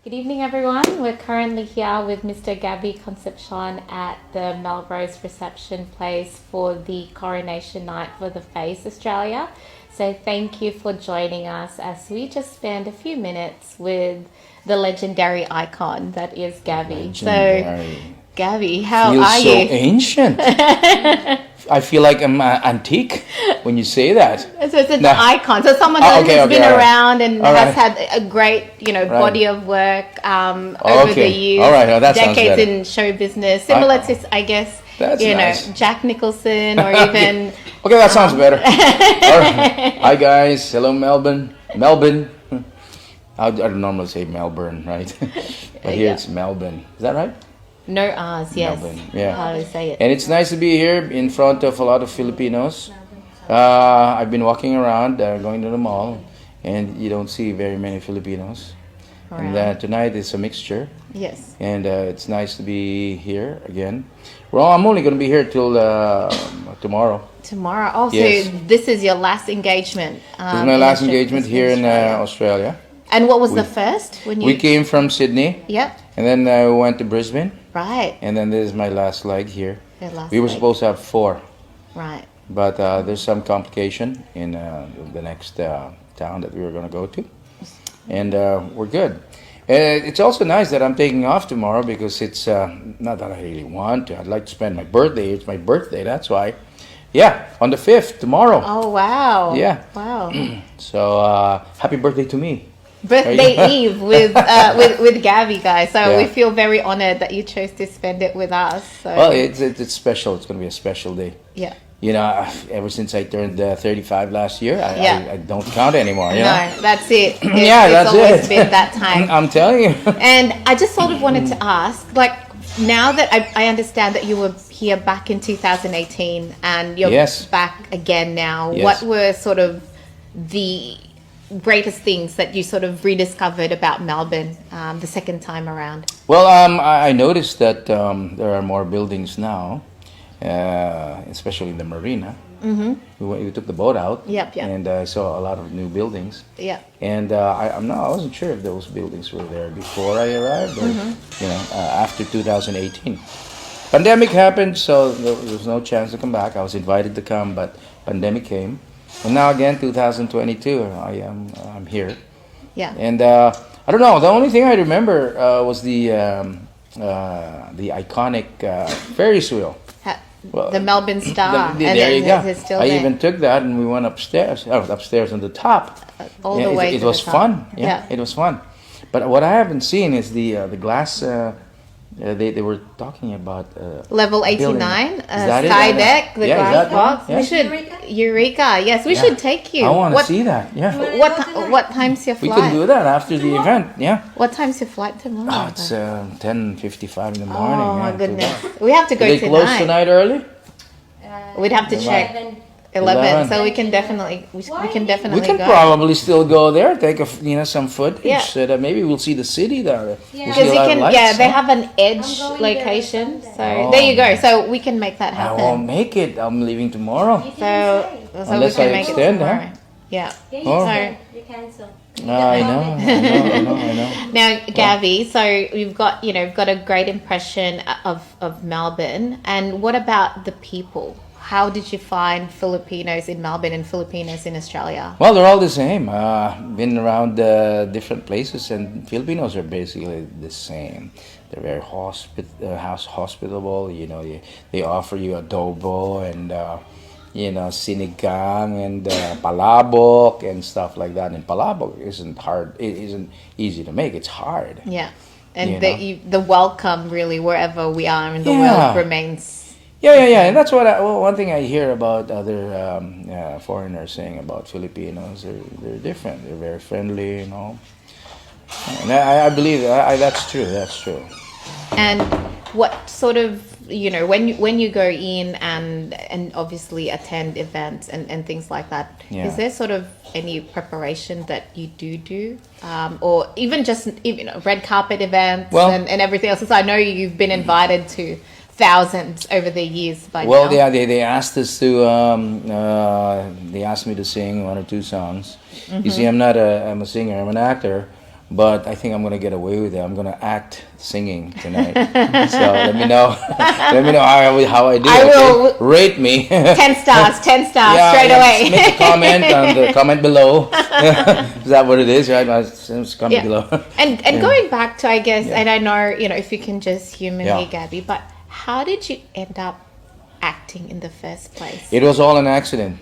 Good evening, everyone. We're currently here with Mr Gabby Concepcion at the Melrose Reception place for the coronation night for the Face Australia. So thank you for joining us as we just spend a few minutes with the legendary icon that is Gabby. Legendary. So, Gabby, how Feels are so you? ancient. I feel like I'm antique when you say that. So it's an icon. So someone who's been around and has had a great, body of work over the years. All right. Oh, that decades in show business, similar to, I guess, nice. Jack Nicholson or even. Okay, that sounds better. All right. Hi guys. Hello, Melbourne. I normally say Melbourne, right? But here it's Melbourne. Is that right? No R's, yes. Melbourne, yeah. How do you say it? And it's nice to be here in front of a lot of Filipinos. I've been walking around, going to the mall, and you don't see very many Filipinos. Right. And tonight is a mixture. Yes. And it's nice to be here again. Well, I'm only going to be here till tomorrow. Tomorrow. Oh, yes. So this is your last engagement. This is my last engagement here in Australia. And what was the first when you? We came from Sydney. Yep. And then we went to Brisbane. Right. And then this is my last leg here. We were supposed to have 4. Right. But there's some complication in the next town that we were going to go to. And we're good. It's also nice that I'm taking off tomorrow because it's not that I really want to. I'd like to spend my birthday. It's my birthday, that's why. Yeah, on the 5th, tomorrow. Oh, wow. Yeah. Wow. So happy birthday to me. Birthday Eve with Gabby, guys. So we feel very honored that you chose to spend it with us. So. Well, it's special. It's going to be a special day. Yeah. Ever since I turned 35 last year, I don't count anymore. No, that's it. That's it's always been that time. I'm telling you. And I just sort of wanted to ask, like, now that I understand that you were here back in 2018 and you're back again now, what were sort of the greatest things that you sort of rediscovered about Melbourne the second time around? Well, I noticed that there are more buildings now, especially in the marina. Mm-hmm. We took the boat out, and I saw a lot of new buildings. Yeah. And I wasn't sure if those buildings were there before I arrived, or after 2018. Pandemic happened, so there was no chance to come back. I was invited to come, but pandemic came. And now again, 2022, I'm here. Yeah. And I don't know. The only thing I remember was the iconic Ferris wheel. The Melbourne Star. There you go. I even took that and we went upstairs. I was upstairs on the top. All the way. It was fun. Yeah, it was fun. But what I haven't seen is the glass. They were talking about level 89 sky deck, the glass box. We should Eureka. Yes, we should take you. I want to see that. Yeah. What time's your flight? We can do that after the event. Yeah. What time's your flight tomorrow? Oh, it's 10:55 in the morning. Oh my goodness, we have to go tonight. They close tonight early? We'd have to check. 11. So we can definitely we can probably still go there, take some footage, so that maybe we'll see the city there. Because they have an edge location. So there you go. So we can make that happen. I won't make it. I'm leaving tomorrow. So unless we can I make extend, it tomorrow. Yeah. You cancel. I know. Now, Gabby, so you've got a great impression of Melbourne, and what about the people? How did you find Filipinos in Melbourne and Filipinos in Australia? Well, they're all the same. Been around different places, and Filipinos are basically the same. They're very hospitable. They offer you adobo and sinigang and palabok and stuff like that. And palabok isn't hard. It isn't easy to make. It's hard. Yeah, and the welcome really wherever we are in the world remains. Yeah, and that's one thing I hear about other foreigners saying about Filipinos. They're different. They're very friendly, And I believe that's true. That's true. And what sort of when you go in and obviously attend events and things like that, is there sort of any preparation that you do, or even just red carpet events and everything else? So I know you've been invited to thousands over the years by now. Well, they asked us to. They asked me to sing 1 or 2 songs. Mm-hmm. You see, I'm a singer. I'm an actor, but I think I'm gonna get away with it. I'm gonna act singing tonight. So let me know. Let me know how I do. I will rate me. 10 stars, 10 stars Yeah, straight away. Make a comment on the comment below. Is that what it is? Right? It's comment below. And going back to, I guess, Yeah. and I know, if you can just humor me, Yeah. Gabby, but how did you end up acting in the first place? It was all an accident.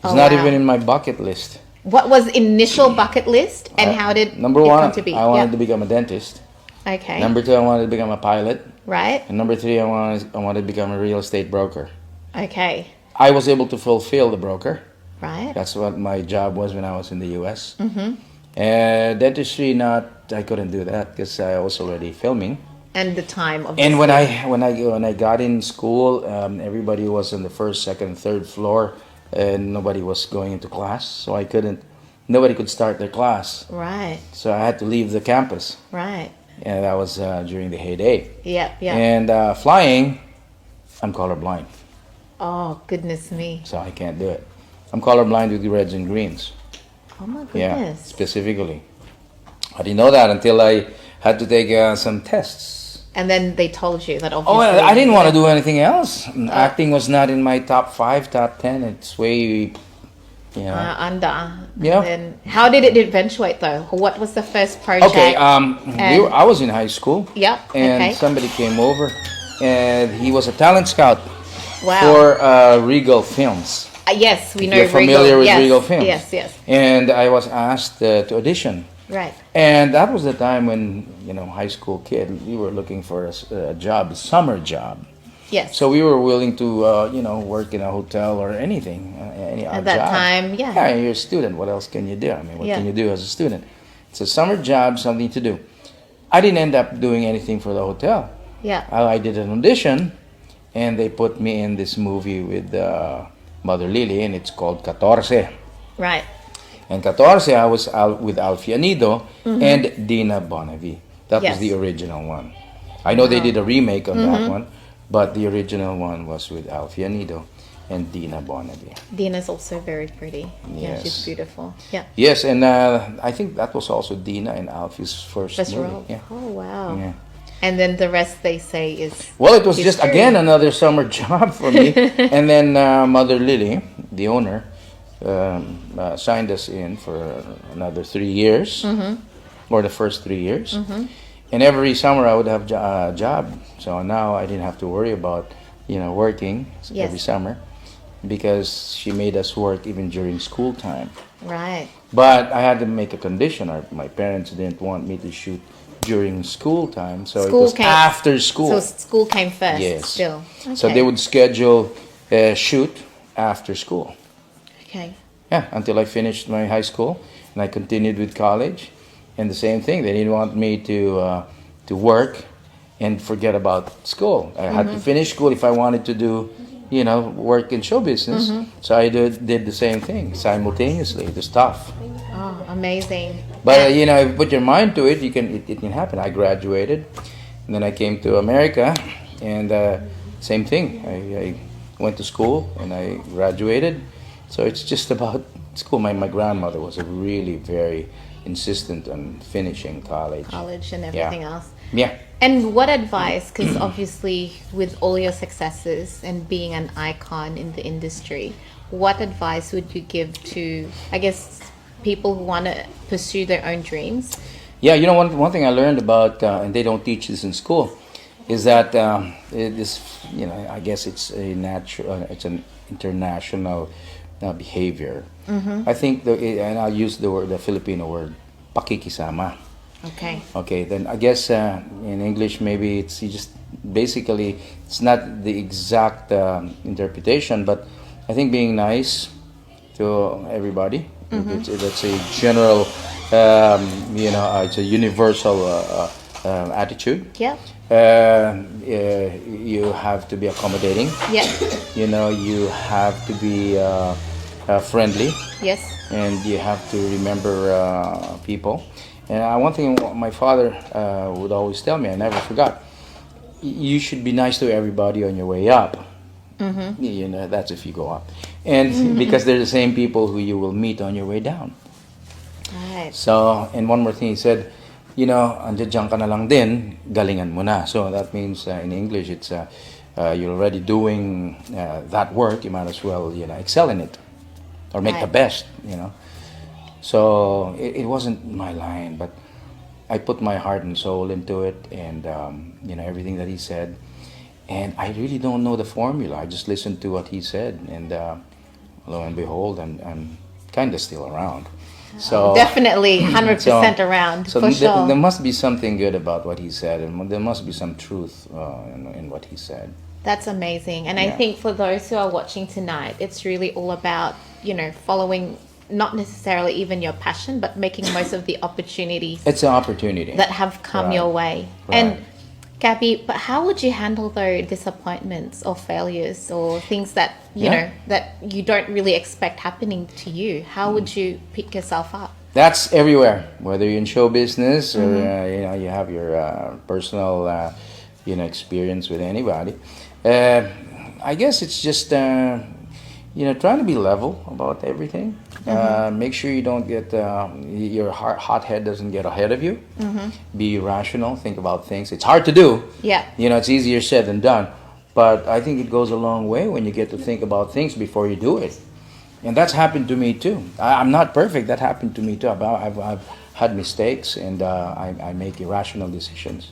It's Oh, not wow. even in my bucket list. What was initial bucket list, and how did Number it one, come to be? I wanted to become a dentist. Okay. Number two, I wanted to become a pilot. Right. And number three, I wanted to become a real estate broker. Okay. I was able to fulfill the broker. Right. That's what my job was when I was in the U.S. And dentistry, I couldn't do that because I was already filming. And the time of. And when I got in school, everybody was on the first, second, third floor, and nobody was going into class. So nobody could start their class. Right. So I had to leave the campus. Right. And that was during the heyday. Yep. Yeah. And flying, I'm colorblind, Oh goodness me. so I can't do it. I'm colorblind with the reds and greens. Oh my Yeah, goodness. specifically. I didn't know that until I had to take some tests. And then they told you that Oh, obviously. I didn't want to do anything else. Acting was not in my top 5, top 10. It's way, Under. Yeah. And then how did it eventuate though? What was the first project? Okay, I was in high school. Yep. And Okay. somebody came over, and he was a talent scout Wow. for Regal Films. Yes, we know. You're familiar with yes. Regal Films. Yes. Yes. And I was asked to audition. Right. And that was the time when, high school kid, we were looking for a job, a summer job. Yes. So we were willing to, work in a hotel or anything, any At odd that job. time, yeah. Yeah, you're a student. What else can you do? I mean, what Yeah. can you do as a student? It's a summer job, something to do. I didn't end up doing anything for the hotel. Yeah. I did an audition, and they put me in this movie with Mother Lily, and it's called 14. Right. And 14, I was out with Alfianido and Dina Bonavi. That Yes. was the original one. I know they did a remake on that one, but the original one was with Alfianido and Dina Bonavi. Dina's also very pretty. Yeah, she's Yes. beautiful. Yeah. Yes, and I think that was also Dina and Alfie's first First movie. role. Yeah. Oh wow. Yeah. And then the rest they say is. Well, it was just history. again another summer job for me. And then Mother Lily, the owner, signed us in for another 3 years, or the first 3 years. And every summer I would have a job. So now I didn't have to worry about, working Yes. every summer, because she made us work even during school time. Right. But I had to make a condition. My parents didn't want me to shoot during school time, so it School was came- after school. So school came first. Yes. Still. So Okay. they would schedule a shoot after school. Okay. Yeah, until I finished my high school, and I continued with college, and the same thing. They didn't want me to work and forget about school. I had to finish school if I wanted to do, work in show business. So I did the same thing simultaneously. It was tough. Oh, amazing. But if you put your mind to it, it can happen. I graduated, and then I came to America, and same thing. I went to school and I graduated. So it's just about school. My grandmother was really very insistent on finishing college. College and everything else. Yeah. And what advice, because obviously with all your successes and being an icon in the industry, what advice would you give to, I guess, people who want to pursue their own dreams? Yeah, one thing I learned about, and they don't teach this in school, is that I guess it's it's an international behavior. I think, and I'll use the Filipino word, pakikisama. Okay. Okay, then I guess in English maybe it's basically it's not the exact interpretation, but I think being nice to everybody. It's a general, it's a universal attitude. Yeah. You have to be accommodating. Yeah. You have to be friendly, Yes. and you have to remember people. And one thing my father would always tell me, I never forgot, you should be nice to everybody on your way up. That's if you go up. And because they're the same people who you will meet on your way down. Right. So, and one more thing he said, you know, andiyan ka na lang din, galingan mo na. So that means in English, it's you're already doing that work. You might as well, you know, excel in it or make the Right. best, you know. So it wasn't my line, but I put my heart and soul into it, and you know, everything that he said. And I really don't know the formula. I just listened to what he said, and lo and behold, I'm kind of still around. So Definitely 100% so- around, so for there, sure. there must be something good about what he said, and there must be some truth in what he said. That's amazing. And I Yeah. think for those who are watching tonight, it's really all about, you know, following not necessarily even your passion, but making most of the opportunities It's an opportunity. that have come Right. your way. Right. And Gabby, but how would you handle those disappointments or failures or things that, you Yeah. know, that you don't really expect happening to you? How would you pick yourself up? That's everywhere, whether you're in show business or Mm-hmm. you know, you have your personal you know, experience with anybody. I guess it's just you know, trying to be level about everything. Make sure you don't get your hot head doesn't get ahead of you. Be rational, think about things. It's hard to do. Yeah. You know, it's easier said than done. But I think it goes a long way when you get to think about things before you do it. And that's happened to me too. I'm not perfect. That happened to me too. I've had mistakes, and I make irrational decisions.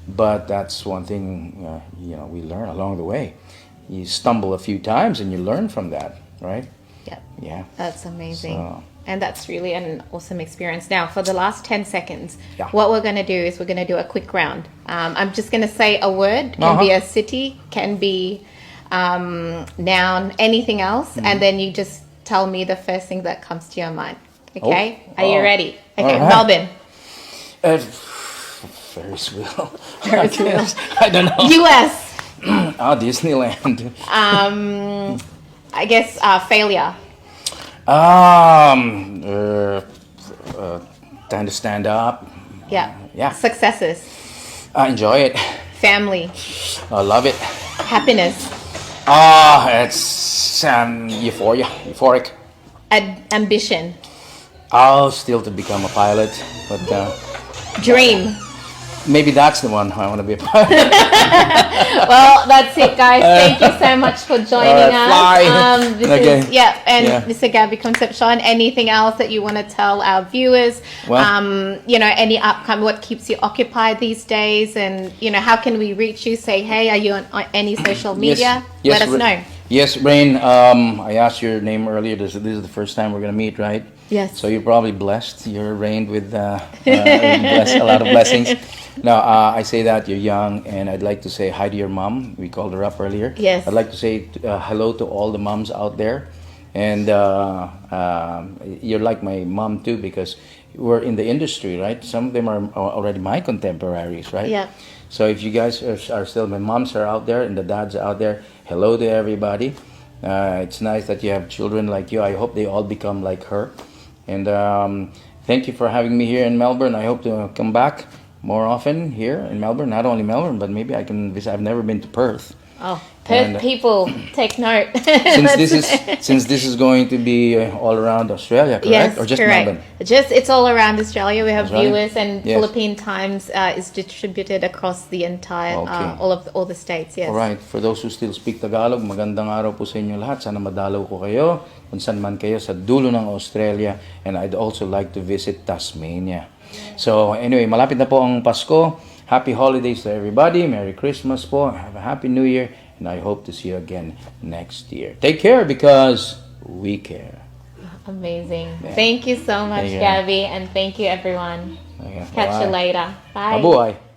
But that's one thing you know, we learn along the way. You stumble a few times, and you learn from that, right? Yep. Yeah. That's amazing. So- And that's really an awesome experience. Now, for the last 10 seconds, Yeah. what we're going to do is we're going to do a quick round. I'm just going to say a word, can be a city, can be noun, anything else, and then you just tell me the first thing that comes to your mind. Okay? Are you ready? Okay, All right. Melbourne. Ferris wheel. Ferris wheel. I don't know. US. Disneyland. I guess failure. Time to stand up. Yeah. Yeah. Successes. I enjoy it. Family. I love it. Happiness. It's euphoric. Ambition. Still to become a pilot, but Dream. maybe that's the one I want to be a pilot. Well, that's it, guys. Thank you so much for joining us. fly. This Okay. is Mr Gabby Concepcion. Anything else that you want to tell our viewers? Well- You know, any upcoming, what keeps you occupied these days, and you know, how can we reach you? Say, hey, are you on any social media? Let us know. Yes, Raine. I asked your name earlier. This is the first time we're gonna meet, right? Yes. So you're probably blessed. You're reigned with a lot of blessings. Now, I say that you're young, and I'd like to say hi to your mom. We called her up earlier. Yes. I'd like to say hello to all the moms out there, and you're like my mom too, because we're in the industry, right? Some of them are already my contemporaries, right? Yeah. So if you guys are still, my moms are out there and the dads are out there, hello to everybody. It's nice that you have children like you. I hope they all become like her. And thank you for having me here in Melbourne. I hope to come back more often here in Melbourne. Not only Melbourne, but maybe I can visit. I've never been to Perth. Oh, Perth And- people, take note. Since this is going to be all around Australia, correct? Yes, Or just correct. Melbourne? Just it's all around Australia. We have Australia? viewers, and Yes. Philippine Times is distributed across the entire Okay. all the states. Yes. Alright, for those who still speak Tagalog, magandang araw po sa inyo lahat. Sana madalaw ko kayo kung saan man kayo sa dulo ng Australia. And I'd also like to visit Tasmania. So anyway, malapit na po ang Pasko. Happy holidays to everybody. Merry Christmas po. Have a Happy New Year. And I hope to see you again next year. Take care, because we care. Amazing. Thank you so much, Thank you. Gabby, and thank you, everyone. Okay, Catch you bye. later. Bye. Mabuhay.